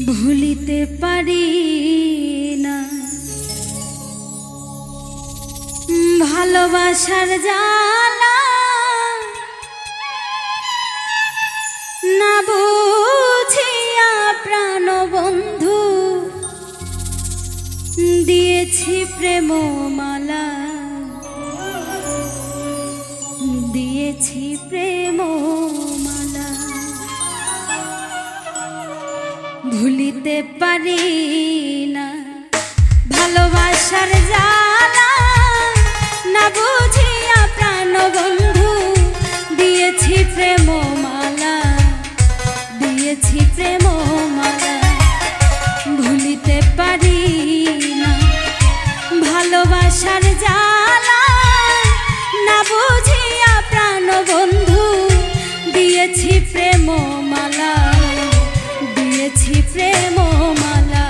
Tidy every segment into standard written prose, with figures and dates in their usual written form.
ভুলিতে পারি না ভালোবাসার জ্বালা, না বুঝিয়া প্রাণ বন্ধু দিয়েছি প্রেম মালা, দিয়েছি প্রেম মালা। ভুলিতে পারি না ভালোবাসার জ্বালা, না বুঝিয়া প্রাণ বন্ধু দিয়েছি প্রেম মালা, দিয়েছি প্রেম মালা। ভুলিতে পারি না ভালোবাসার জ্বালা, না বুঝিয়া প্রাণ বন্ধু দিয়েছি প্রেম মালা, দিয়েছি প্রেম মালা।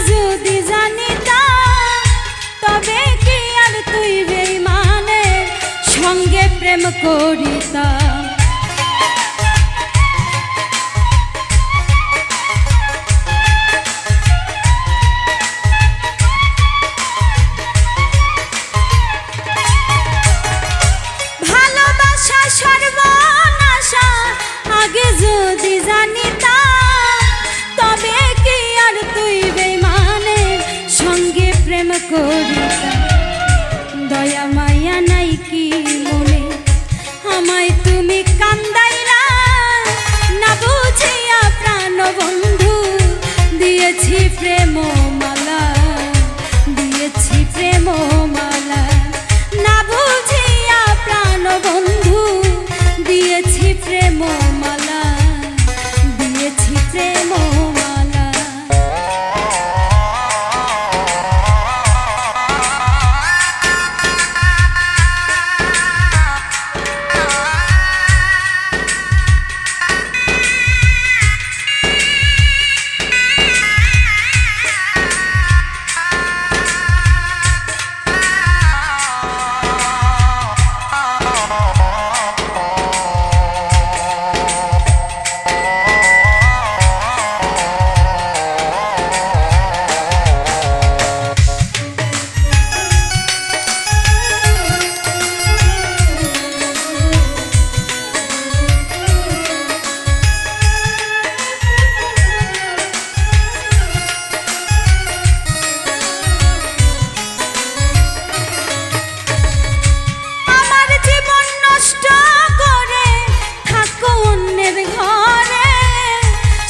যদি জানিতাম তবে কি আর তুই বেঈমানের সঙ্গে প্রেম করিতাম। ভালোবাসা সর্বনাশা আগে যদি জানিতাম তবে কি আর তুই বেঈমানের সঙ্গে প্রেম করিতাম। দয়া মায়া নাই কি মনে আমায় তুমি কান্দাইলা, না বুঝিয়া প্রাণ বন্ধু দিয়েছি প্রেম মালা, দিয়েছি প্রেম মালা। না বুঝিয়া প্রাণ বন্ধু দিয়েছি প্রেম মালা, দিয়েছি প্রেম মালা।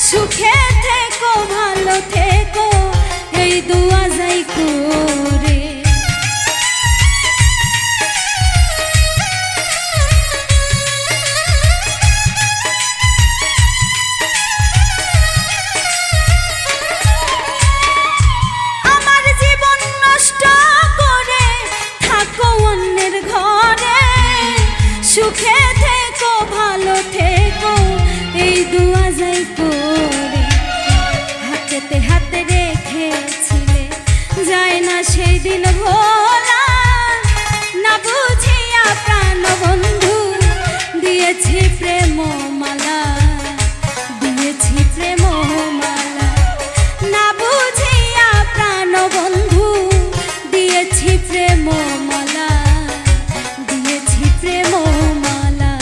সুখে থেকো ভালো থেকো এই দুয়া যাই করে। আমার জীবন নষ্ট করে থাকো অন্যের ঘরে, সুখে থেকো ভালো থেকো এই দুয়া যাই করে। হাতেতে হাতে রেখেছিলে যায় না সেই দিন ভোলা, না বুঝিয়া প্রাণ বন্ধু দিয়েছি প্রেম মালা, দিয়েছি প্রেম মালা। না বুঝিয়া প্রাণ বন্ধু দিয়েছি প্রেম মালা, দিয়েছি প্রেম মালা।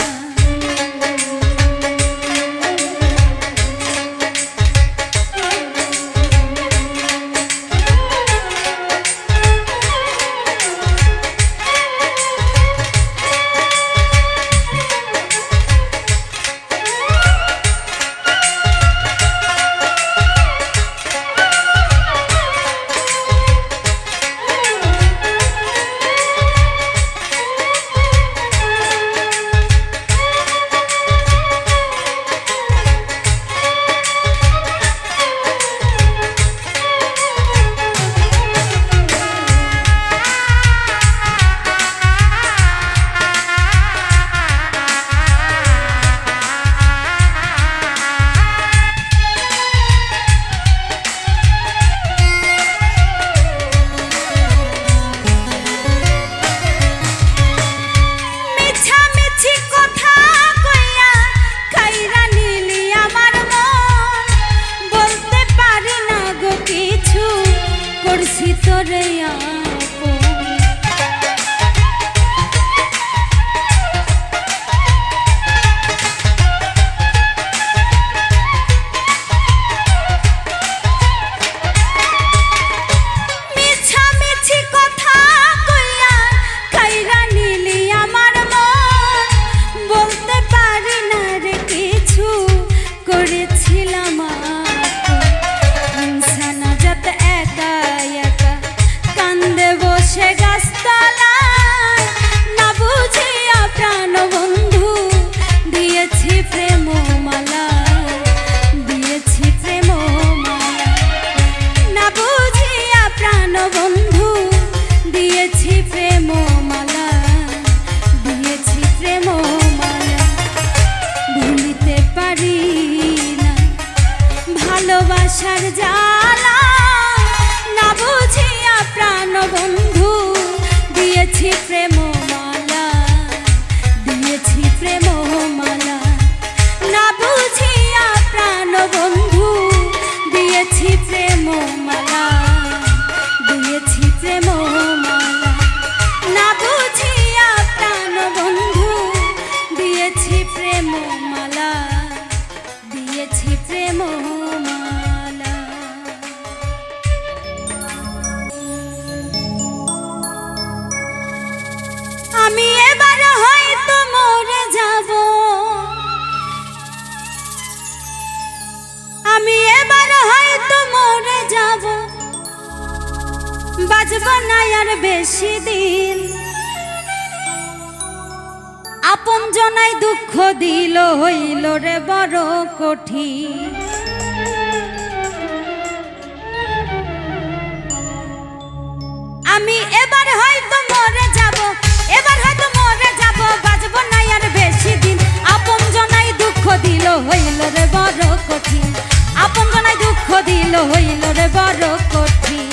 করছি তোরে আপন। মিছামিছি কথা কইয়া কাইরা নিলি আমার মন, বলতে পারি না রে কিছু করেছিলাম ইনসানা যত একা একা কান্দে বসে গাছতলায়, না বুঝিয়া প্রাণ বন্ধু দিয়েছি প্রেম মালা, দিয়েছি প্রেম মালা, না বুঝিয়া প্রাণ বন্ধু দিয়েছি প্রেম মালা, দিয়েছি প্রেম মালা। ভুলিতে পারি না ভালোবাসার জ্বালা, না বুঝিয়া প্রাণ বন্ধু দিয়েছি প্রেম মালা, দিয়েছি প্রেম মালা, না বুঝিয়া প্রাণ বন্ধু দিয়েছি প্রেম মালা, দিয়েছি প্রেম মালা, না বুঝিয়া প্রাণ বন্ধু দিয়েছি প্রেম মালা, দিয়েছি প্রেম মালা। আমি এবার হয়তো মরে যাব, আমি এবার হয়তো মরে যাব, বাঁচব না আর বেশি দিন। আপন জনাই দুঃখ দিল হইল রে বড় কঠিন। আমি এবার হয়তো মরে যাব, এবার হয়তো মরে যাব, বাঁচব না আর বেশি দিন। আপন জনাই দুঃখ দিল হইল রে বড় কঠিন, আপন জনাই দুঃখ দিল হইল রে বড় কঠিন।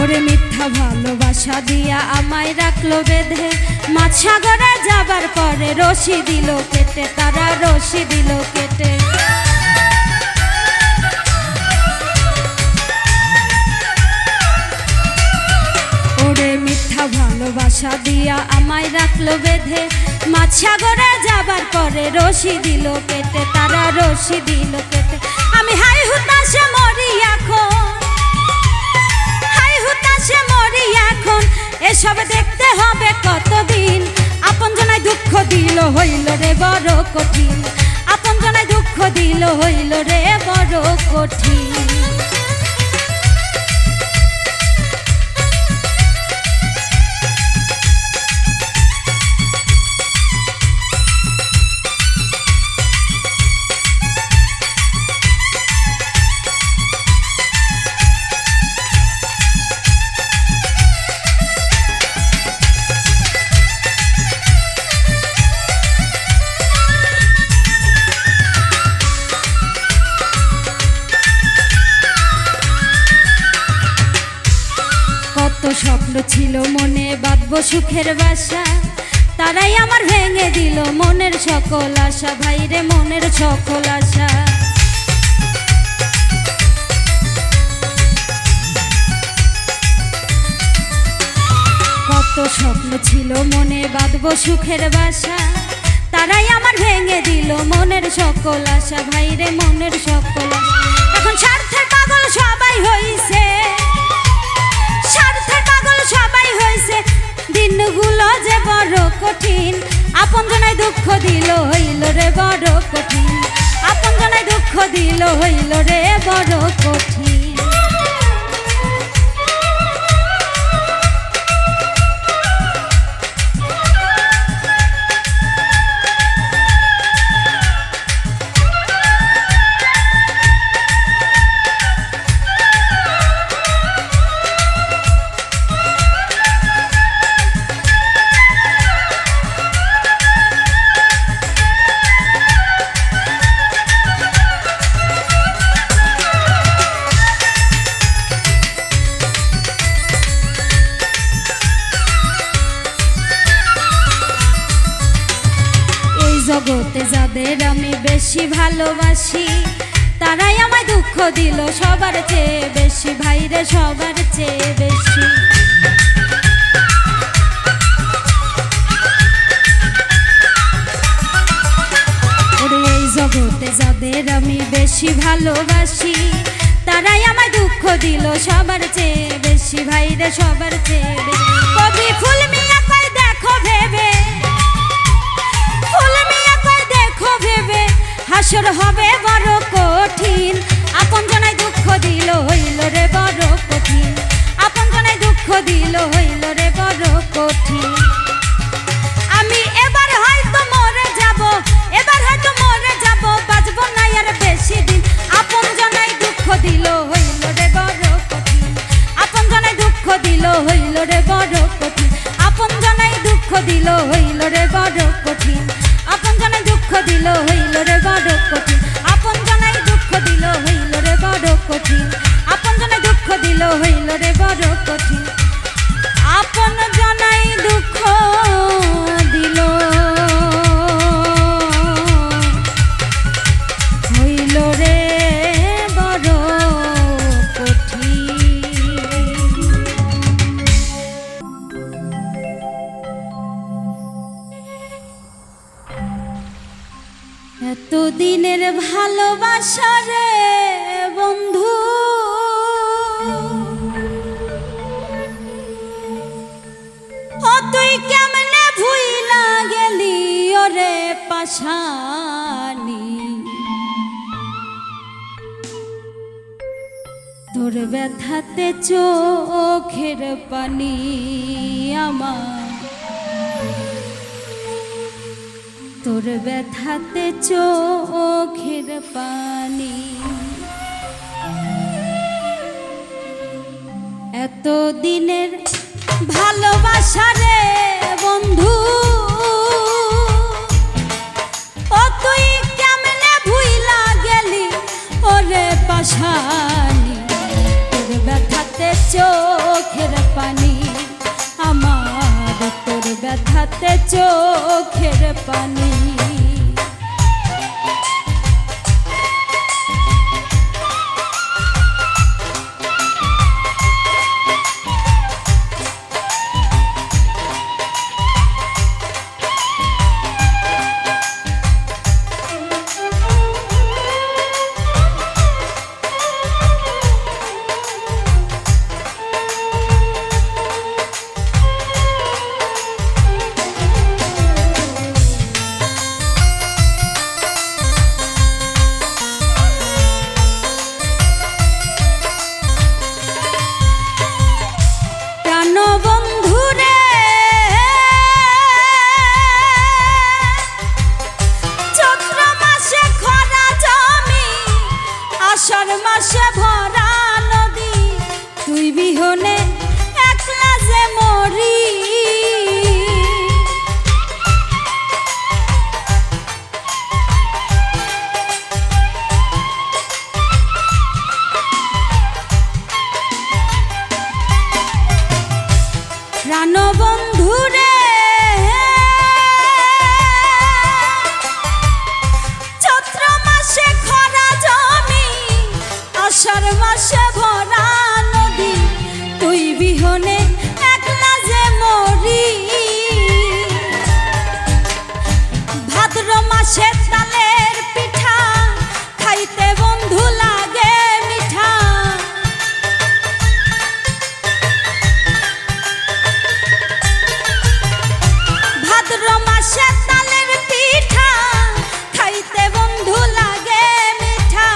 ওরে মিথ্যা ভালোবাসা দিয়া আমায় রাখলো বেঁধে, মাছ সাগরে যাবার পরে রশি দিল কেটে, তারা রশি দিল কেটে। ওরে মিথ্যা ভালোবাসা দিয়া আমায় রাখলো বেঁধে, মাছ সাগরে যাবার পরে রশি দিল কেটে, তারা রশি দিল কেটে। আমি হাই হুতাশে মরি এখন, সে মরি এখন, এসব দেখতে হবে কতদিন। আপন জনাই দুঃখ দিল হইল রে বড় কঠিন, আপন জনাই দুঃখ দিল হইল রে বড় কঠিন। স্বপ্ন ছিল মনে বাঁধবো সুখের বাসা, তারাই আমার ভেঙে দিল মনের সকল আশা, ভাইরে মনের সকল আশা। কত স্বপ্ন ছিল মনে বাঁধবো সুখের বাসা, তারাই আমার ভেঙে দিল মনের সকল আশা, ভাইরে মনের সকল আশা। এখন স্বার্থের পাগল সবাই হইছে, স্বার্থের পাগল সবাই হইছে, দিনগুলো যে বড় কঠিন। আপন জনাই দুঃখ দিল হইল রে বড় কঠিন, আপন জনাই দুঃখ দিল হইল রে বড় কঠিন। যাদের আমি বেশি ভালোবাসি তারাই আমায় দুঃখ দিল সবার চেয়ে বেশি, ভাইরে সবার চেয়ে বেশি। এই জগতে যাদের আমি বেশি ভালোবাসি তারাই আমায় দুঃখ দিল সবার চেয়ে বেশি, ভাইরে সবার চেয়ে বেশি। কবি ফুল মিয়া কয় দেখো ভেবে, ফুল মিয়া কয় দেখো ভেবে হাসর হবে বড় কঠিন, আপন জনাই দুঃখ দিল হইল রে বড় কঠিন, আপন জনাই দুঃখ দিল হইল রে বড় কঠিন। আমি এবার হয়তো মরে যাব, এবার হয়তো মরে যাব, বাঁচবো না আর বেশি দিন, আপন জনাই দুঃখ দিল হইল রে বড় কঠিন, আপন জনাই দুঃখ দিল হইল রে বড় কঠিন, আপন জনাই দুঃখ দিল হইল রে বড় কঠিন, আপন জনাই দুঃখ দিল হইল রে বড় কঠিন, আপন জনাই দুঃখ দিল হইল রে বড় কঠিন, আপন জনাই দুঃখ দিল হইল রে বড় কঠিন, আপন জনাই দুঃখ দিল হইল রে বড় কঠিন। এতদিনের ভালোবাসা রে বন্ধু, ও তুই কেমনে ভুইলা গেলি ওরে পাশানি, তোর ব্যথাতে চোখের পানি আমার, তোর ব্যথাতে চোখের পানি। এতদিনের ভালোবাসা রে বন্ধু, ও তুই কেমনে ভুইলা গেলি ওরে পাশানি, তোর ব্যথাতে চোখের পানি আমার, তোর ব্যথাতে চোখের পানি। মাসে ভরা নদী, তুই বিহনে একলা যে মরি, প্রাণবন্ধু রে চৈত্র মাসে খরা জমি, আষাঢ় মাসে ভরা নদী, তুই বিহনে একলা যে মরি, ভাদ্র মাসে তালের পিঠা খাইতে বন্ধু লাগে মিঠা, ভাদ্র মাসে তালের পিঠা খাইতে বন্ধু লাগে মিঠা,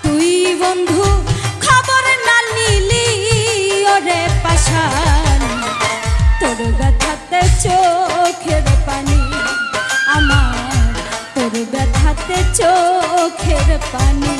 তুই বন্ধু খবর না নিলি ওরে পাশানি, তোর ব্যথাতে চোখের পানি আমার, তোর ব্যথাতে চোখের পানি।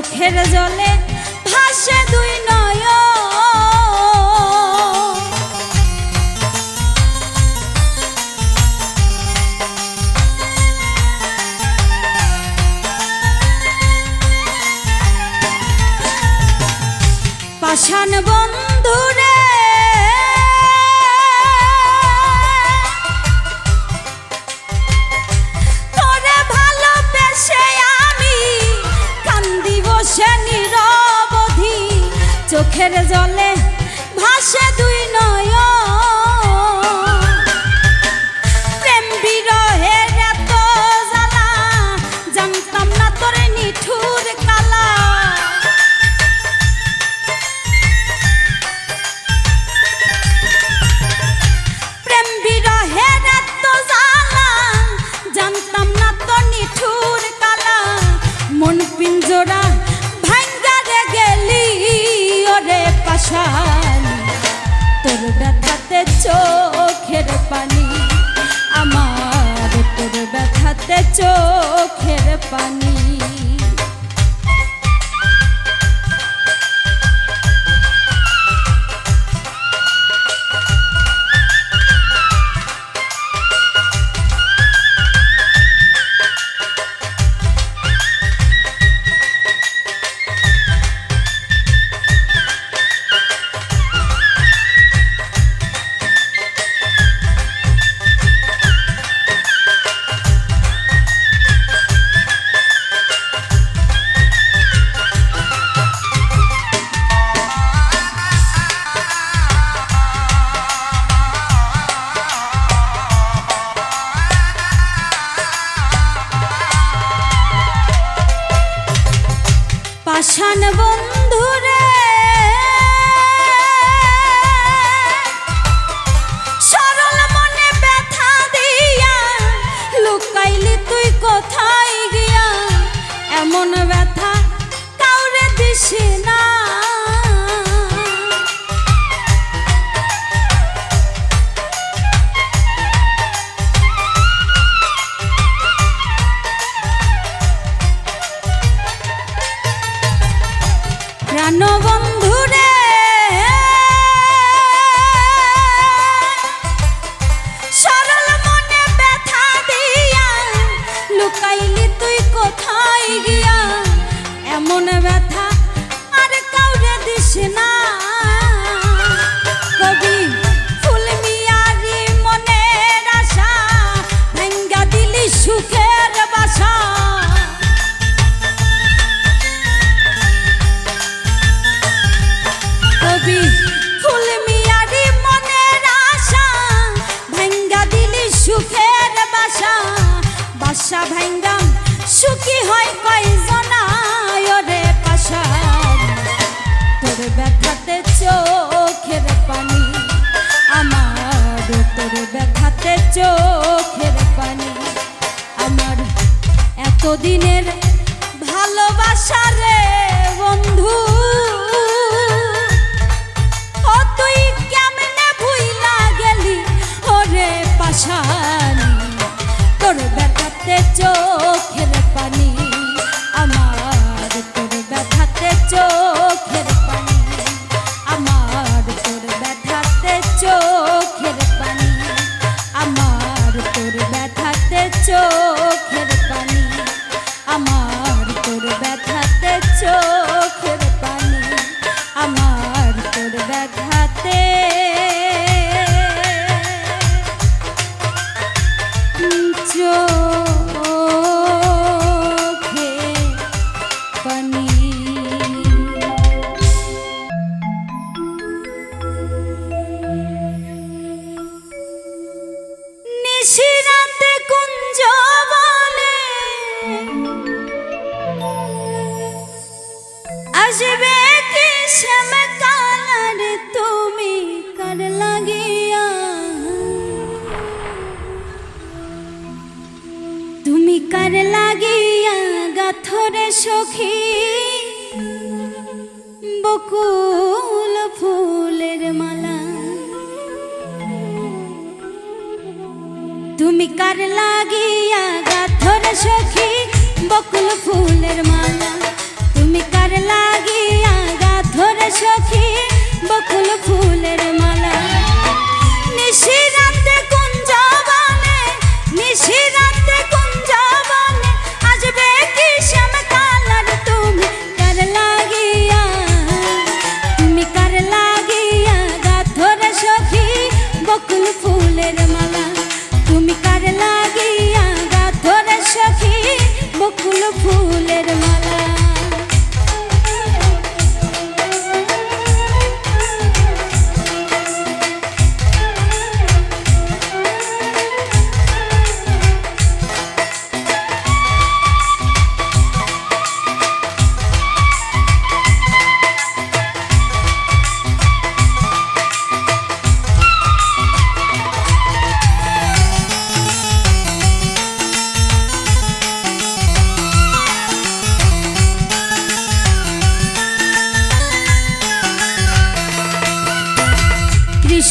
চোখের জলে ভাসে দুই নয়ন। পাষাণ বন্ধুরে তোরে ভালোবেসে আমি কান্দি বসে নিরবধি, চোখের জলে ভাসে দুই নয়ন। প্রেম বিরহের এত জ্বালা জানতাম না তোর নিঠুর কালা। প্রেম বিরহের এত জ্বালা জানতাম না তোর নিঠুর কালা। মন পিঞ্জরা ভাঙ্গা রে গেলি ওরে পাষাণ, তোর ব্যথাতে চোখের পানি আমার, তোর ব্যথাতে চোখের পানি। পাষাণ বন্ধুরে সরল মনে ব্যথা দিয়া লুকাইলি তুই কোথায় গিয়া, এমন ব্যথা কাউরে দিস না। প্রাণবন্ধুরে সরল মনে ব্যথা দিয়া লুকাইলি তুই কোথায় গিয়া, এমন ব্যথা আর কাউরে দিস না। কবি ফুল মিয়ারি মনের আশা ভাঙ্গা দিলি সুখের বাসা। কবি ফুল মিয়ারি মনের আশা ভাঙ্গা দিলি সুখের বাসা। বাসা ভাঙ্গা সুখী হয় কয়জনা ওরে পাষাণ, তোর ব্যথাতে চোখের পানি আমার, তোর ব্যথাতে চোখের পানি আমার। এতদিনের ভালোবাসা রে বন্ধু, ও তুই কেমনে ভুইলা গেলি ওরে পাষাণ, তোর ব্যথাতে চোখের পানি আমার, তোর ব্যথাতে চোখের পানি আমার, তোর ব্যথাতে চোখের পানি আমার, তোর ব্যথাতে চোখের পানি আমার, তোর ব্যথাতে চোখের পানি আমার, তোর ব্যথাতে চোখের পানি। নিশিরাতে কুঞ্জ বলে আসবে কি শ্যামকালার তুমি কার লাগিয়া, তুমি কার লাগিয়া গাথরে সখী বকুল ফুলের মালা। তুমি কার লাগিয়া গাথরে সখী বকুল ফুলের মালা, তুমি কার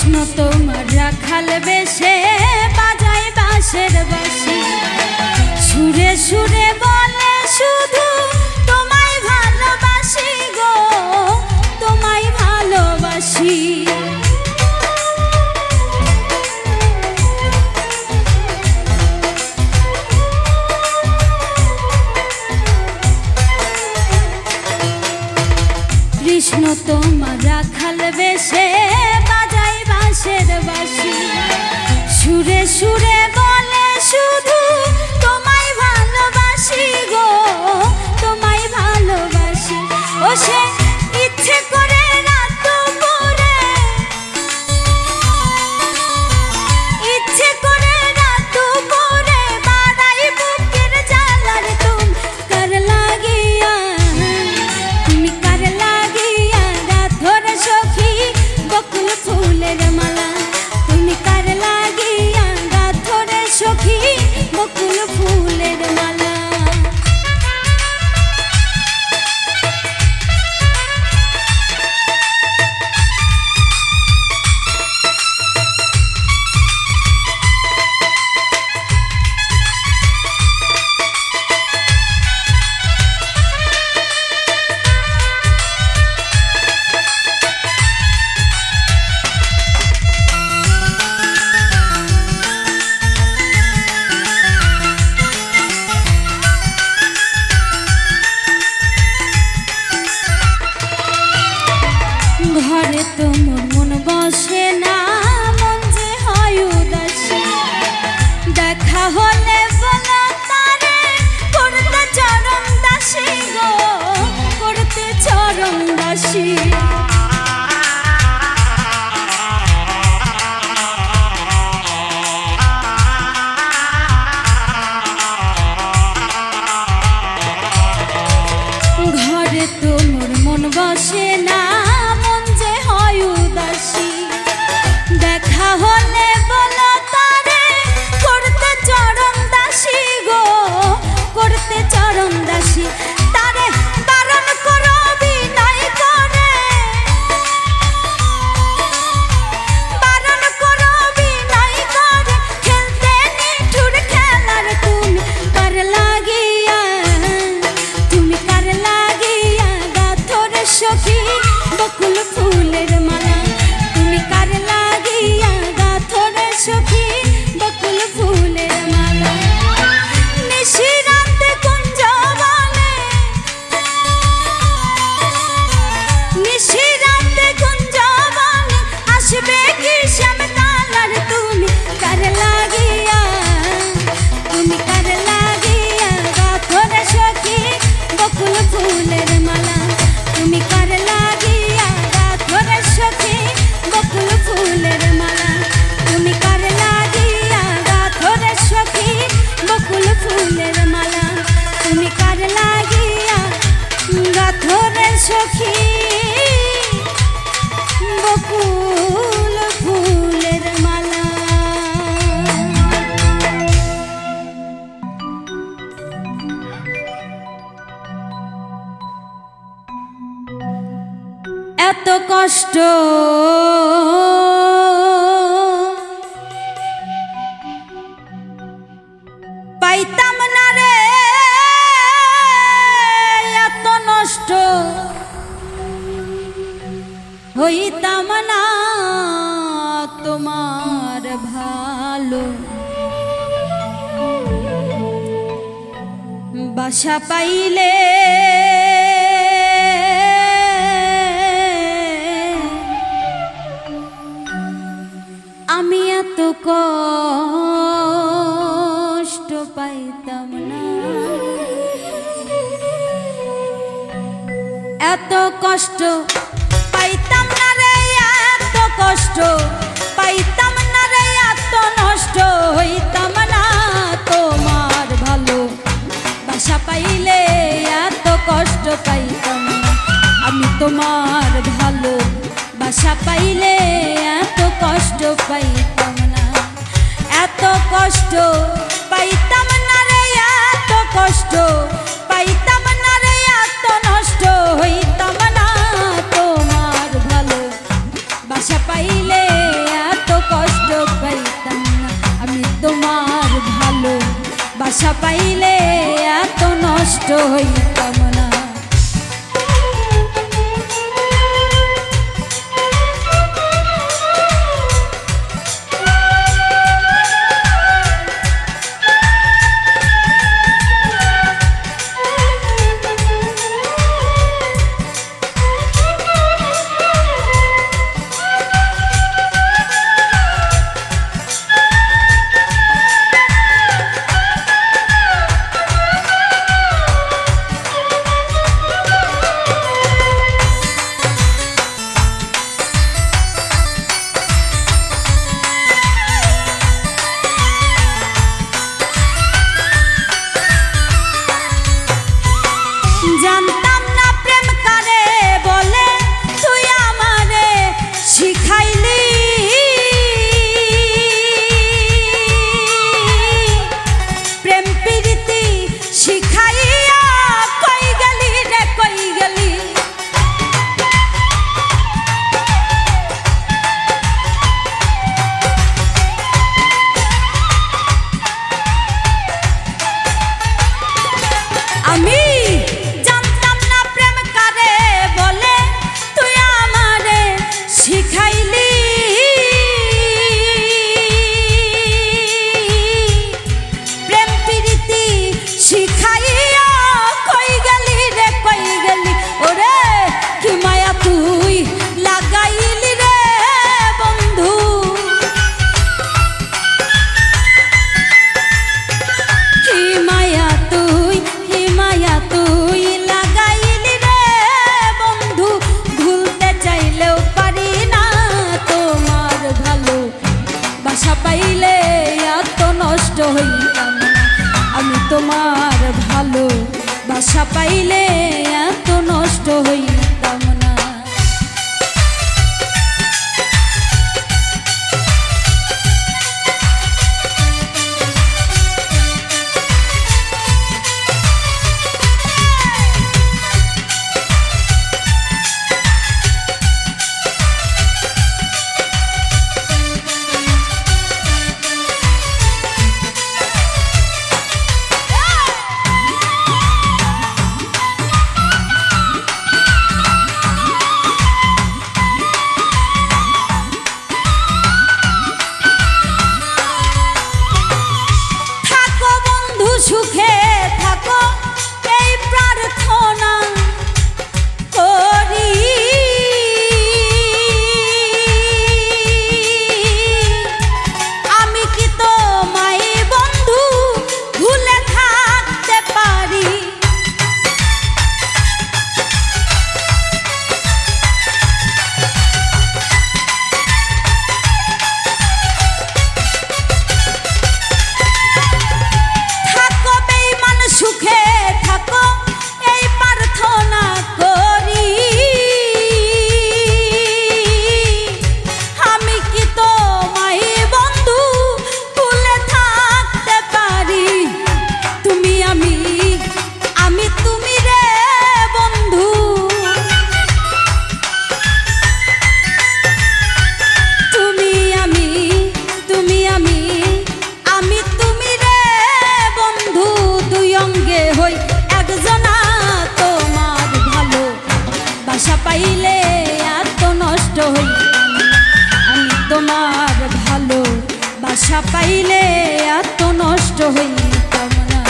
কৃষ্ণ তোমার রাখাল বেশে বাজায় বাঁশের বাঁশি, সুরে সুরে বলে শুধু তোমায় ভালোবাসি গো, তোমায় ভালোবাসি। কৃষ্ণ তোমার রাখাল বেশে বাজায় বাঁশের বাঁশি, সুরে সুরে বলে শুধু তোমায় ভালোবাসি গো, তোমায় ভালোবাসি। ও সে ইচ্ছে করে রাত দুপুরে, ইচ্ছে করে রাত দুপুরে বাড়াই বুকের জ্বালার তুম কার লাগিয়া, তুমি কার লাগিয়া রাত ধরে সখী বকুল ফুলের মালা, তুমি কার লাগিয়া রাত ধরে সখী বকুল ফুলের মালা। ঘরে তো মন বসে না, মন যে হয় উদাসী, দেখা হলে বলো তারে করতে চরণ দাসী গো, করতে চরণ দাসী। ঘরে তো মন বসে না, দেখা হলে বলো তারে করতে চরণ দাসী গো, করতে চরণ দাসী। তারে বারণ করো বিনয় করে, বারণ করো বিনয় করে, খেলতে নিঠুর খেলার তুমি কার লাগিয়া, তুমি কার লাগিয়া গাথ ধরে সখী বকুল ফুলের মালা, তুমি কার লাগিয়া গাথ ধরে সখী বকুল ফুলের মালা। নিশিরাতে কুঞ্জ বনে, নিশিরাতে কুঞ্জ বনে আসবে কি শ্যাম কালার, তুমি কার লাগিয়া, তুমি কার লাগিয়া গাথ ধরে সখী বকুল ফুলের মালা, তুমি কার লাগিয়া গাথ ধরে সখী বকুল ফুলের মালা, তুমি কার লাগিয়া গাথ ধরে সখী বকুল ফুলের মালা, তুমি কার লাগিয়া গাথ ধরে সখী বকুল ফুলের মালা। এত কষ্ট পাইতাম না রে, এত নষ্ট হইতাম না তোমার ভালো, বাসা পাইলে আমি এত কষ্ট পাইতাম না, এত কষ্ট পাইতাম না রে, এত কষ্ট পাইতাম না রে, এত নষ্ট হইতাম না তোমার ভালো, বাসা পাইলে এত কষ্ট পাইতাম না, আমি তোমার ভালো বাসা পাইলে এত কষ্ট পাইতাম না, এত কষ্ট পাইতাম না রে, এত কষ্ট পাইতাম না রে, এত নষ্ট হইতাম না তোমার ভালো বাসা পাইলে বাসা পাইলে এত নষ্ট হইতাম না। জানতাম না প্রেম কারে বলে, তুই আমারে শিখাইলি। প্রেম প্রীতি শিখাইয়া কই গেলি রে কই গেলি। আমি শিখাইলি প্রেম প্রীতি শিখাইয়া কই গেলি রে কই গেলি। ওরে কি মায়া তুই লাগাইলি রে বন্ধু, কি মায়া তুই লাগাইলি রে বন্ধু। ভুলতে চাইলেও পারি না তোমার ভালো বাসা পাইলে এত নষ্ট হইতাম না। আমি তোমার ভালো বাসা পাইলে এত নষ্ট হইতাম না। সুখে থাকো এই প্রার্থনা করি। আমি কি তোমায় বন্ধু ভুলে থাকতে পারি। সুখে থাকো এই প্রার্থনা করি। আমি কি তোমায় বন্ধু ভুলে থাকতে পারি। তুমি আমি তুমি রে বন্ধু, তুমি আমি তুমি রে বন্ধু। দুই অঙ্গে হই একজনা, তোমার ভালো বাসা পাইলে এত নষ্ট হই। আমি তোমার ভালো বাসা পাইলে এত নষ্ট হইতাম না।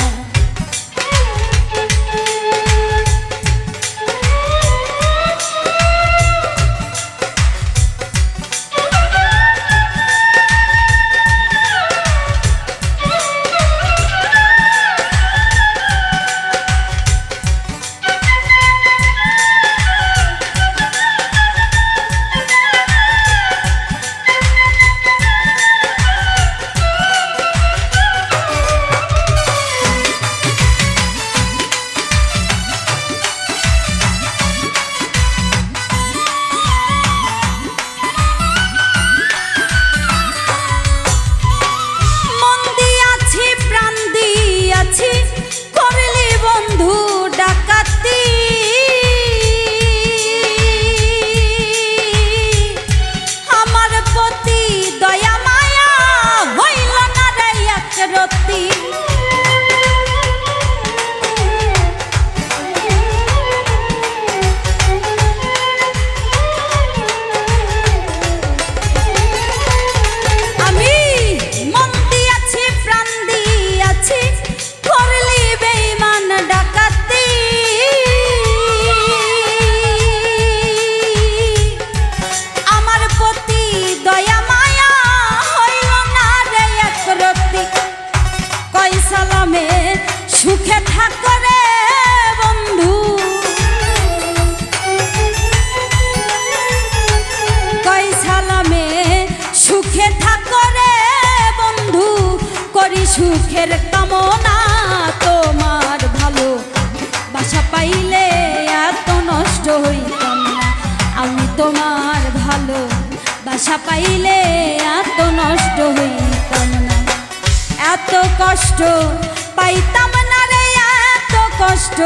সুখের কামনা তোমার ভালো বাসা পাইলে এত নষ্ট হইতাম না আমি তোমার ভালো বাসা পাইলে এত নষ্ট হইতাম না এত কষ্ট পাইতাম না রে এত কষ্ট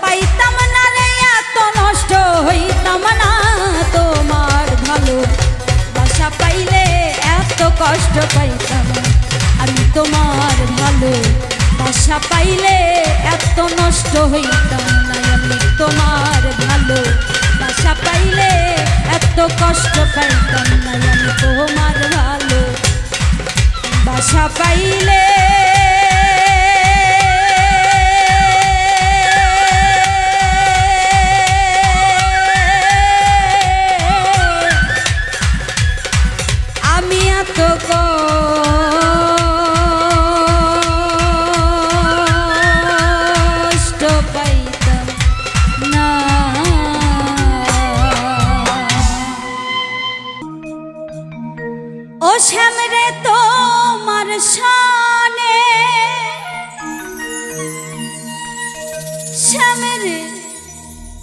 পাইতাম না রে এত নষ্ট হইতাম না তোমার ভালো বাসা পাইলে এত কষ্ট পাইতাম আমি তোমার ভালো বাসা পাইলে এত নষ্ট হইতাম না আমি তোমার ভালো বাসা পাইলে এত কষ্ট পাইতাম না আমি তোমার ভালো বাসা পাইলে আমি এত কষ্ট পাইতাম না ও শ্যামরে তোমার শানে শ্যামরে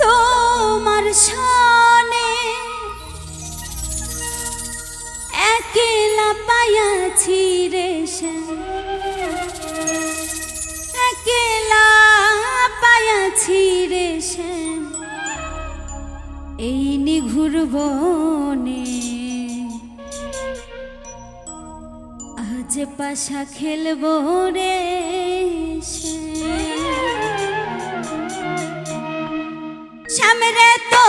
তোমার শানে একলা পায়াছি রে শ্যাম একলা পায়াছি রে শ্যাম এই নিঘুর বনে আজ পাশা খেলবো রে শ্যাম রে তো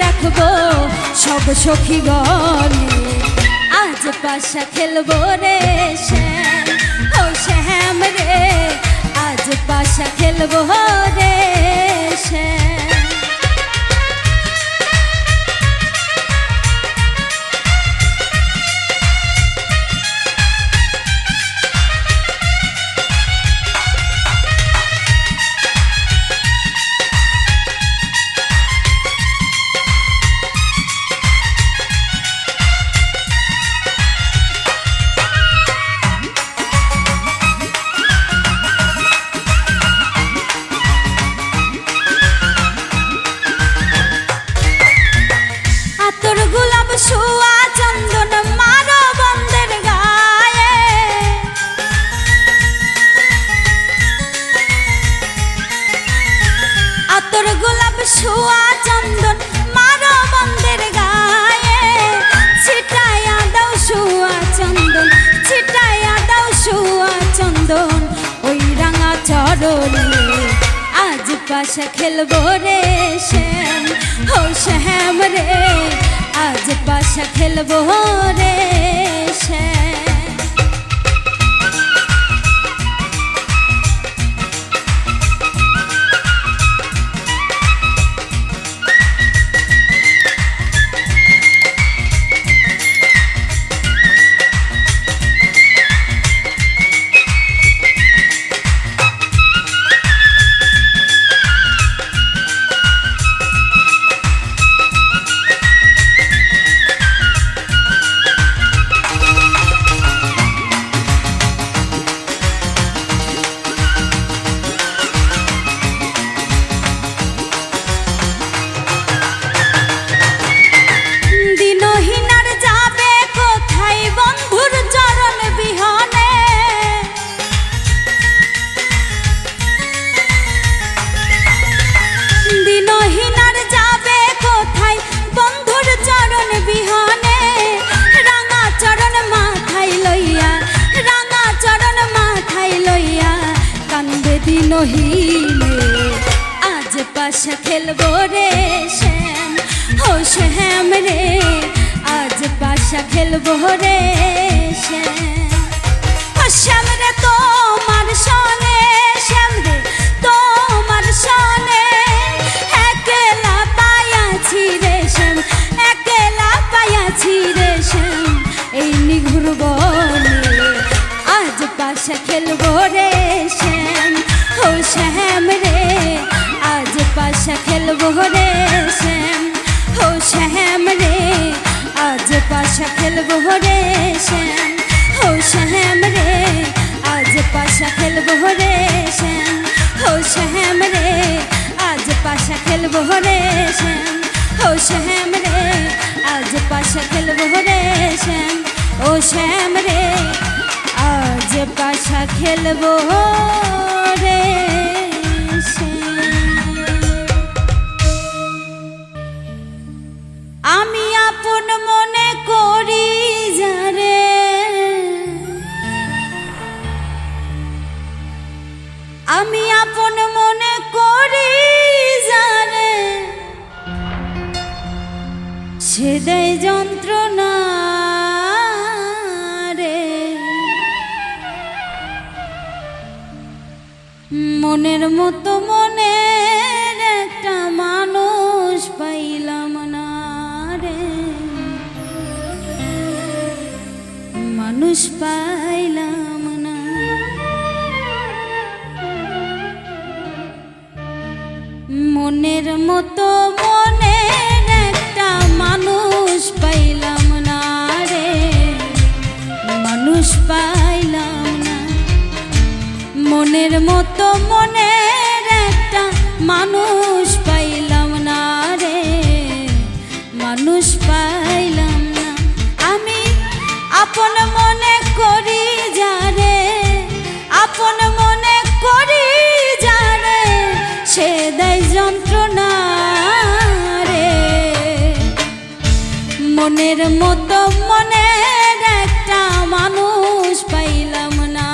রাখবো সব সখী গণে আজ পাশা খেলবো রে শ্যাম ও শ্যাম রে আজ পাশা খেলবো রে শ্যাম শুয়া চন্দন মারো বন্ধের গায়ে আতর গোলাপ শুয়া চন্দন মারো বন্ধের গায়ে ছিটাইয়া দাও শুয়া চন্দন ছিটাইয়া দাও শুয়া চন্দন ওই রাঙা চরণে আজ পাশা খেলবো রে শ্যাম ও শ্যাম রে আজ পাশা খেলবো রে শ্যাম নহিলে আজ পাশা খেলবো রে শ্যাম, ও শ্যাম রে আজ পাশা খেলবো রে শ্যাম। ও শ্যাম রে তোমার সনে, শ্যাম রে তোমার সনে একলা পাইয়াছি রে শ্যাম, একলা পাইয়াছি রে শ্যাম। এই নিঘুর বনে আজ পাশা খেলবো রে শ্যাম, ও শ্যাম রে আজ পাশা খেলবো রে শ্যাম, ও শ্যাম রে আজ পাশা খেলবো রে শ্যাম, ও শ্যাম রে আজ পাশা খেলবো রে শ্যাম, ও শ্যাম রে আজ পাশা খেলবো রে শ্যাম, ও শ্যাম রে আজ পাশা খেলবো রে শ্যাম, ও শ্যাম রে আজ পাশা খেলবো রে শ্যাম। আমি আপন মনে করি যারে, আমি আপন মনে করি যারে সে দেয় যন্ত্রণা রে। মনের মতো মনের একটা মানুষ পাইলাম না রে, মানুষ পাইলাম না। মনের মতো মনের একটা মানুষ পাইলাম না রে, মানুষ পাইলাম না। মনের মতো মনের একটা মানুষ পাইলাম না রে, মানুষ পাইলাম না। আমি আপন মনে করি যারে, আপন মনে করি যারে সে দেয় যন্ত্রণা রে। মনের মতো মনের একটা মানুষ পাইলাম না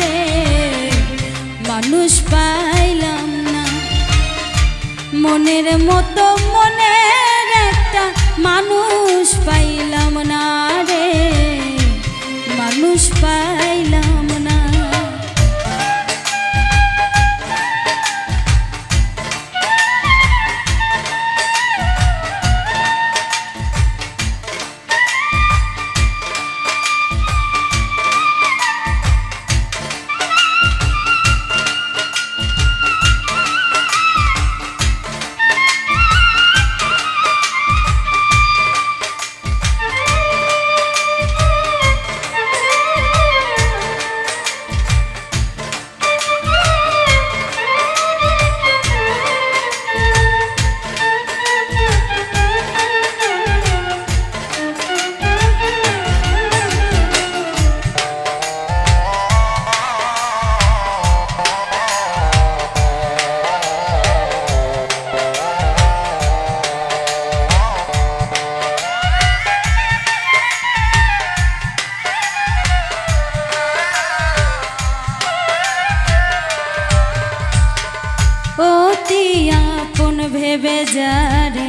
রে, মানুষ পাইলাম না। মনের মতো মনের একটা মানুষ পাইলাম না রে, মানুষ পাইলাম না। অতি আপন ভেবে যারে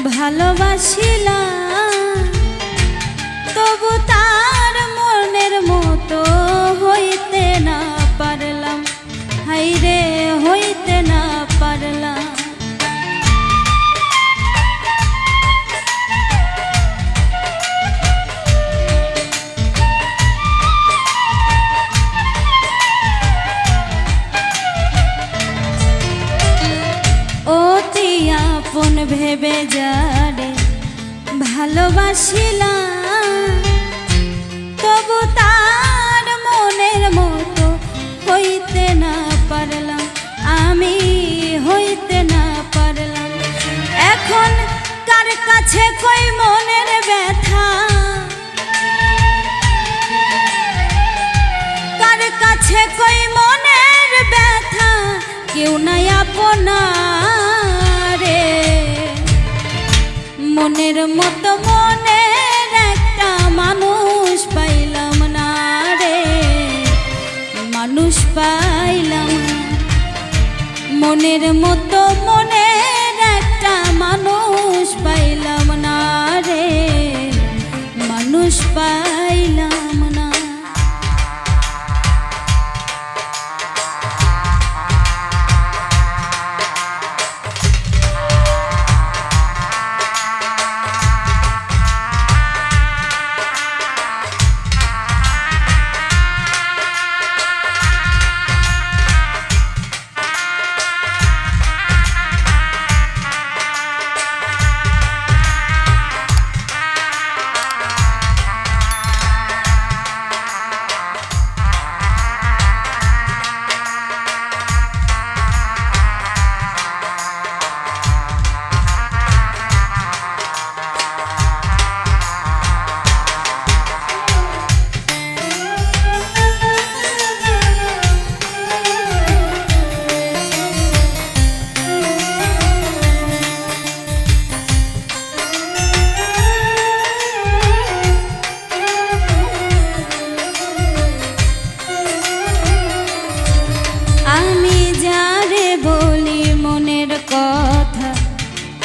ভালোবাসিলাম, তবু তার মনের মতো হইতে না পারলাম, হাইরে হইতে না পারলাম। অতি আপন ভেবে যারে ভালোবাসিলাম, তবু তার মনের মতো হইতে না পারলাম, আমি হইতে না পারলাম। এখন কার কাছে কই মনের ব্যথা, কার কাছে কই মনের ব্যথা, কেউ নাই আপনারে। মনের মতো মনের একটা মানুষ পাইলাম না রে, মানুষ পাইলাম না। মনের মতো মনের একটা মানুষ পাইলাম না রে, মানুষ পাইলাম না।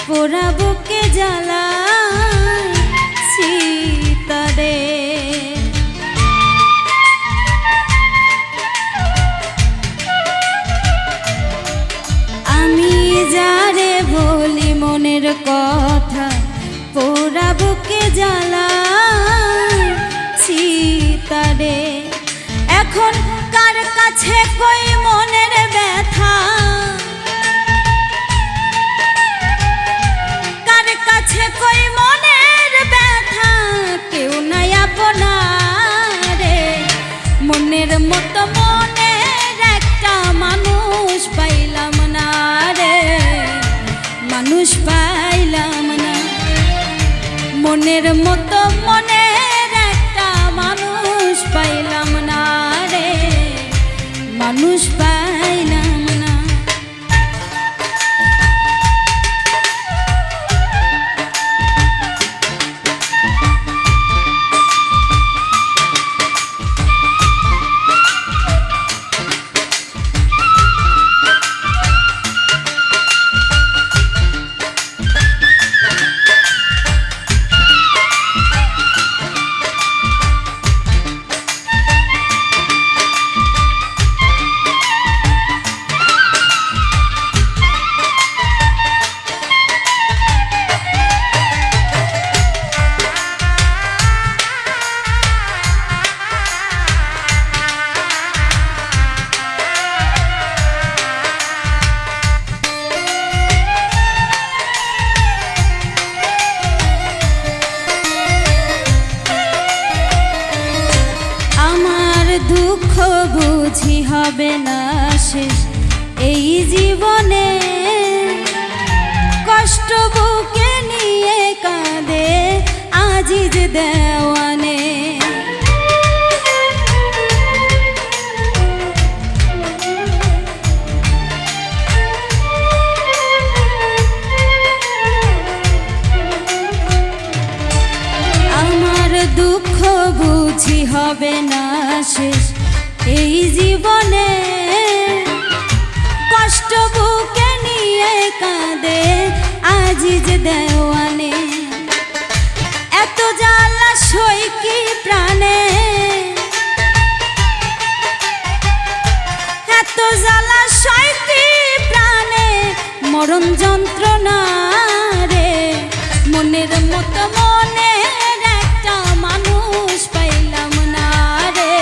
পোড়া বুকে জ্বালায় সীতারে, আমি যারে বলি মনের কথা, পোড়া বুকে জ্বালায় সীতারে। এখন কার কাছে কই মনের ব্যথা, কাছে কই মনের ব্যথা, কেউ নাই আপনারে। মনের মতো মনের একটা মানুষ পাইলাম না রে, মানুষ পাইলাম না। মনের মতো মনের একটা মানুষ পাইলাম না রে, মানুষ পাইলাম না। দুঃখ বুঝি হবে না শেষ এই জীবনে, কষ্ট বুকে নিয়ে কাঁদে আজিজ দেওয়ানে। আমার দুঃখ বুঝি হবে না শেষ এই জীবনে, কষ্ট বুকে নিয়ে কাঁদে আজিজ দেওয়ানে। এত জ্বালা সই কি প্রাণে, এত জ্বালা সই কি প্রাণে, মরণ যন্ত্রণা রে। মনের মতো মনের একটা মানুষ পাইলাম না রে,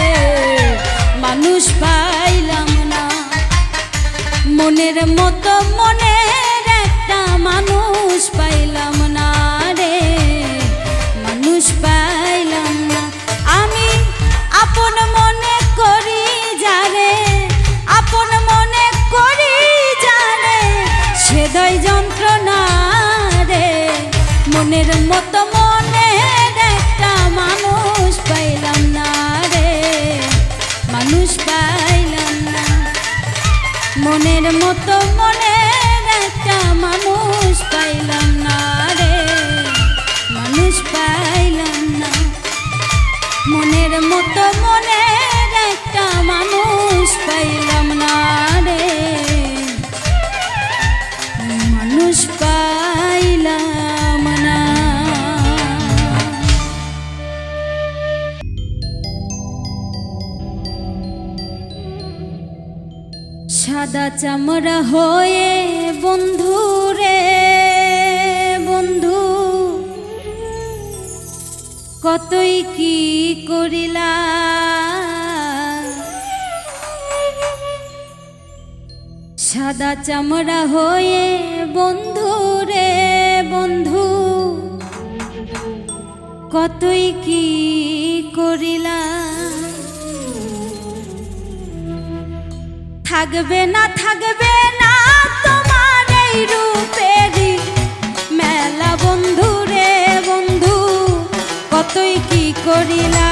মানুষ পাইলাম না। মনের মতো মনের একটা মানুষ পাইলাম না রে, মানুষ পাইলাম না। আমি আপন মনে করি যারে, আপন মনে করি যারে, সেদয় যন্ত্রণা রে। মনের মতো মনের একটা মানুষ পাইলাম না রে, মানুষ পাইলাম না। মনের মতো মনের একটা মানুষ পাইলাম না রে, মানুষ পাইলাম না। মনের মতো মনের একটা মানুষ পাইলাম না রে, সাদা চামড়া হয়ে বন্ধু রে বন্ধু কতই কি করিলা সাদা চামড়া হয়ে বন্ধু রে বন্ধু কতই কি করিলা থাকবে না তোমার এই রূপেরই মেলা বন্ধু রে বন্ধু কতই কি করিলা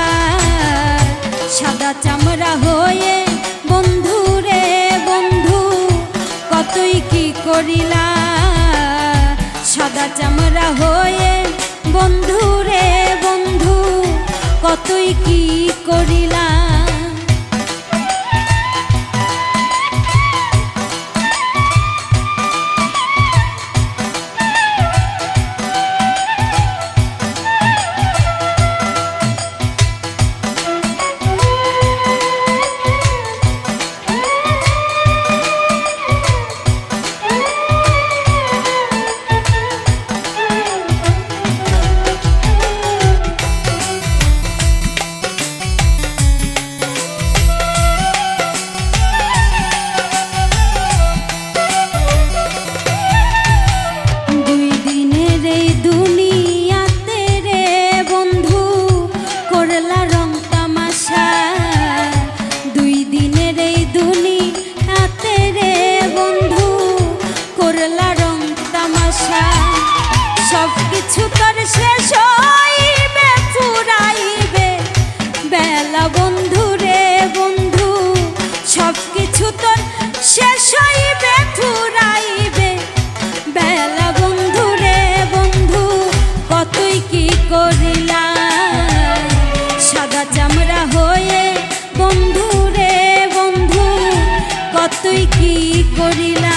সাদা চামড়া হয়ে বন্ধু রে বন্ধু কতই কি করিলা সাদা চামড়া হয়ে বন্ধু রে বন্ধু কতই কি করিলা সব কিছু তোর শেষ হইবে ফুরাইবে বেলা বন্ধু রে বন্ধু সব কিছু তোর শেষ হইবে ফুরাইবে বেলা বন্ধু রে বন্ধু কতই কি করিলা সাদা চামড়া হয়ে বন্ধু রে বন্ধু কতই কি করিলা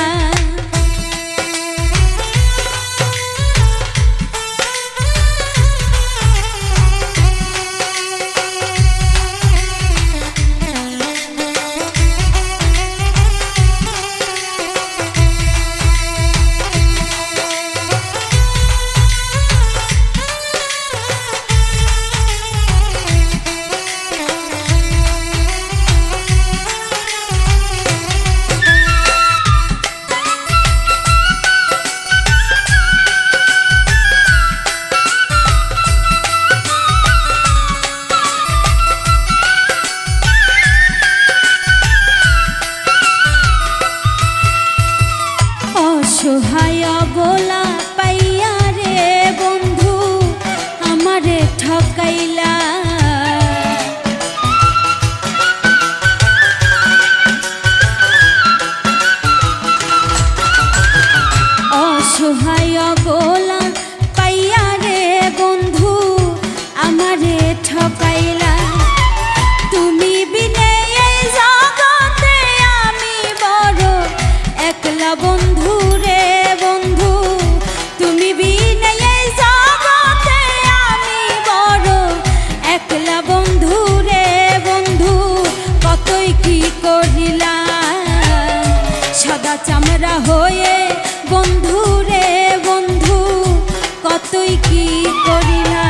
অসহায় বলা পাইয়া রে বন্ধু আমারে ঠকাইলা অসহায় বলা পাইয়া রে বন্ধু আমারে ঠকাইলা তুমি বিনে এই জগতে আমি বড় একলা বন্ধু রে বন্ধু তুমি বিনে এই জগতে আমি বড় একলা বন্ধু রে বন্ধু কতই কি করিলা সাদা চামড়া হয়ে বন্ধু রে বন্ধু কতই কি করিলা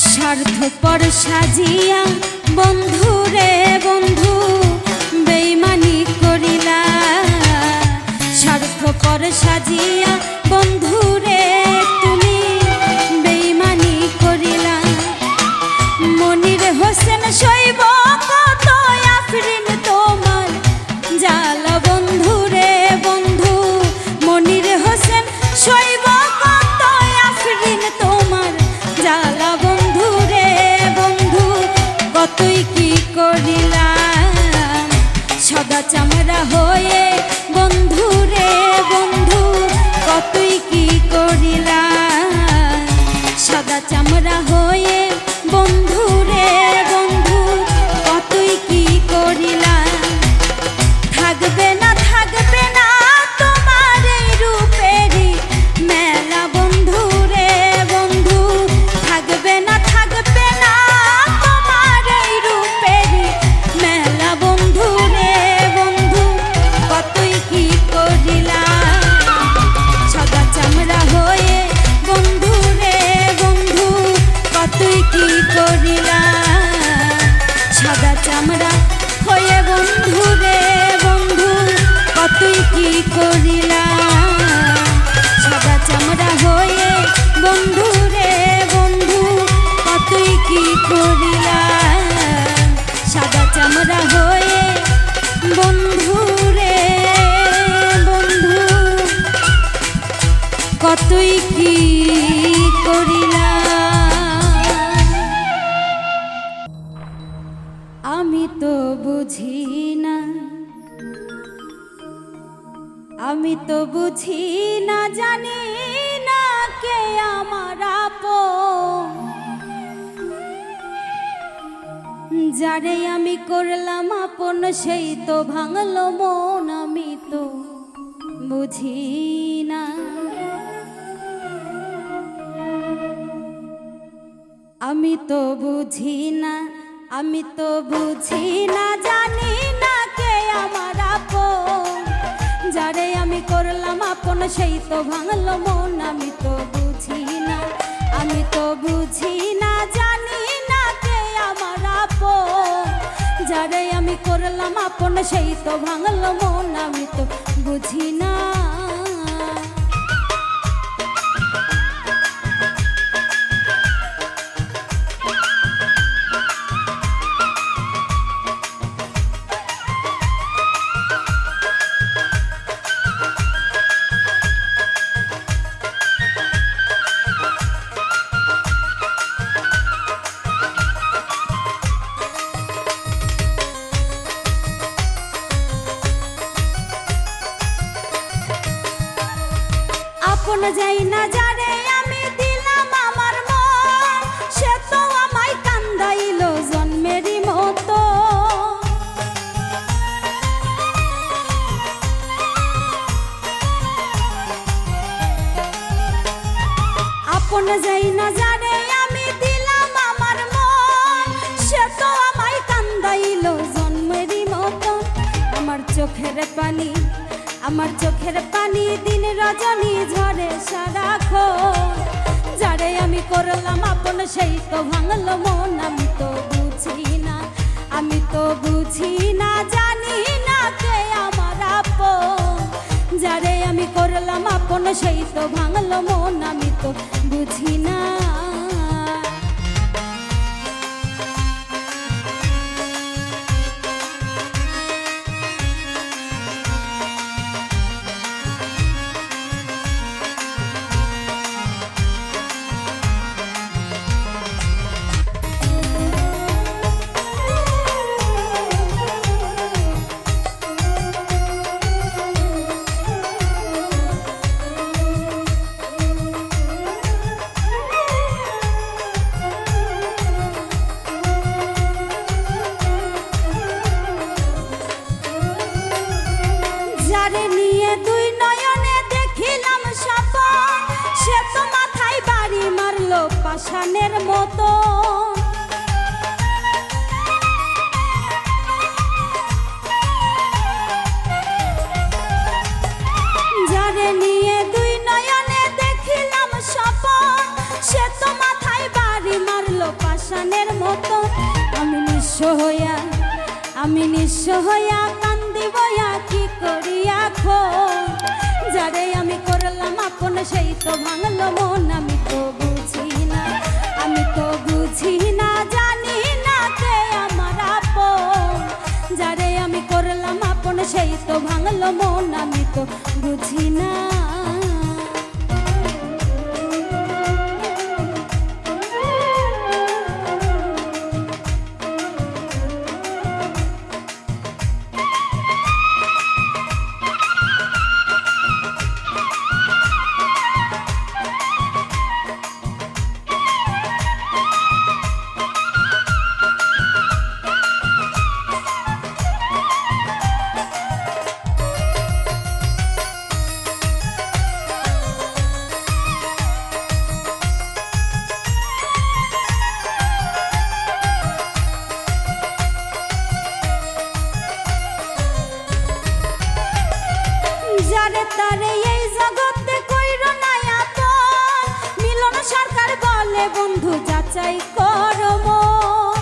স্বার্থপর সাজিয়া বন্ধু রে বন্ধু বেইমানি করিলা স্বার্থপর সাজিয়া বন্ধু রে তুমি বেইমানি করিলা মনির হোসেন শৈব কত আফরিন তোমার জালা বন্ধু রে বন্ধু মনির হোসেন শৈব কত আফরিন তুই কি করিলা আমি তো বুঝি না, আমি তো বুঝি না, জানি না কে আমার আপন, যারে আমি করলাম আপন সেই তো ভাঙলো মন, আমি তো বুঝি না, আমি তো বুঝি না, আমি তো বুঝি না, জানি না কে আমার আপন, যারে আমি করলাম আপন সেই তো ভাঙলো মন, আমি তো বুঝি না, আমি তো বুঝি না, জানি না কে আমার আপন, যারে আমি করলাম আপন সেই তো ভাঙলো মন, আমি তো বুঝি না। আপন যাই না যারে আমি দিলাম আমার মন, সে তো আমায় কান্দাইল জন্মেরই মতো, আপন যাই না যারে আমি দিলাম আমার মন, সে তো আমায় কান্দাইল জন্মেরই মতো, আমার চোখের পানি, আমার চোখের পানি দিন রজনী ঝরে সারাক্ষণ, যারে আমি করলাম আপন সেই তো ভাঙলো মন, আমি তো বুঝি না, আমি তো বুঝি না, জানি না কে আমার আপন, যারে আমি করলাম আপন সেই তো ভাঙলো মন, আমি তো বুঝি না। যারে নিয়ে দুই নয়নে দেখিলাম স্বপন, সে তো মাথায় বাড়ি মারলো পাষাণের মতো, যারে নিয়ে দুই নয়নে দেখিলাম স্বপন, সে তো মাথায় বাড়ি মারলো পাষাণের মতো, আমি নিঃস্ব হইয়া, আমি নিঃস্ব হইয়া কান্দি বইয়া কি করিয়া এখন, যারে আমি করলাম আপন সেই তো ভাঙলো মন, আমি তো বুঝি না, আমি তো বুঝি না, জানি না কে আমার আপন, যারে আমি করলাম আপন সেই তো ভাঙলো মন, আমি তো বুঝি না। যারে তারে এই জগতে কইর না আপন, মিলন সরকার বলে বন্ধু যাচাই করো মন,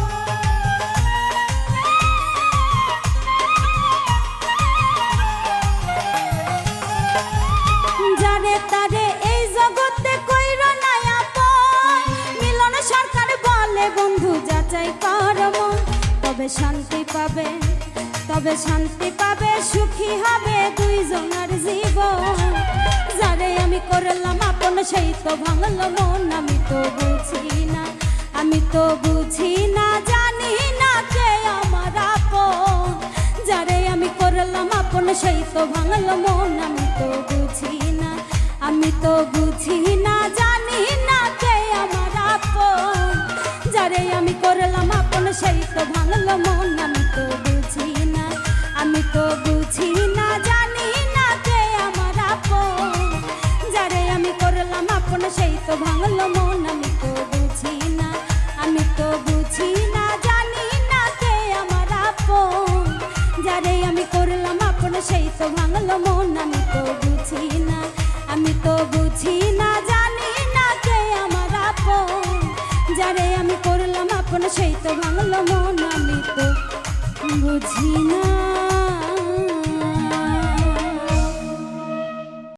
যারে তারে এই জগতে কইর না আপন, মিলন সরকার বলে বন্ধু যাচাই করো মন, তবে শান্তি পাবে, তবে শান্তি পাবে সুখী হবে দুইজনের জীবন। যারে আমি করলাম আপন সেই তো ভাঙলো মন, আমি তো বুঝি না, আমি তো বুঝি না, জানি না কে আমার আপন। যারে আমি করলাম আপন সেই তো ভাঙলো মন, আমি তো বুঝি না, আমি তো বুঝি না, জানি না কে আমার আপন। যারে আমি করলাম আপন সেই তো ভাঙলো মন, আমি তো বুঝি না, আমি তো বুঝি না, জানি না কে আমার আপন। যারে আমি করলাম আপন সেই তো ভাঙলো মন, আমি তো বুঝি না, আমি তো বুঝি না, জানি না কে আমার আপন। যারে আমি করলাম আপন সেই তো ভাঙলো মন, আমি তো বুঝি না, আমি তো বুঝি না, জানি না কে আমার আপন। যারে আমি করলাম আপন সেই তো ভাঙলো মন, আমি তো বুঝি না।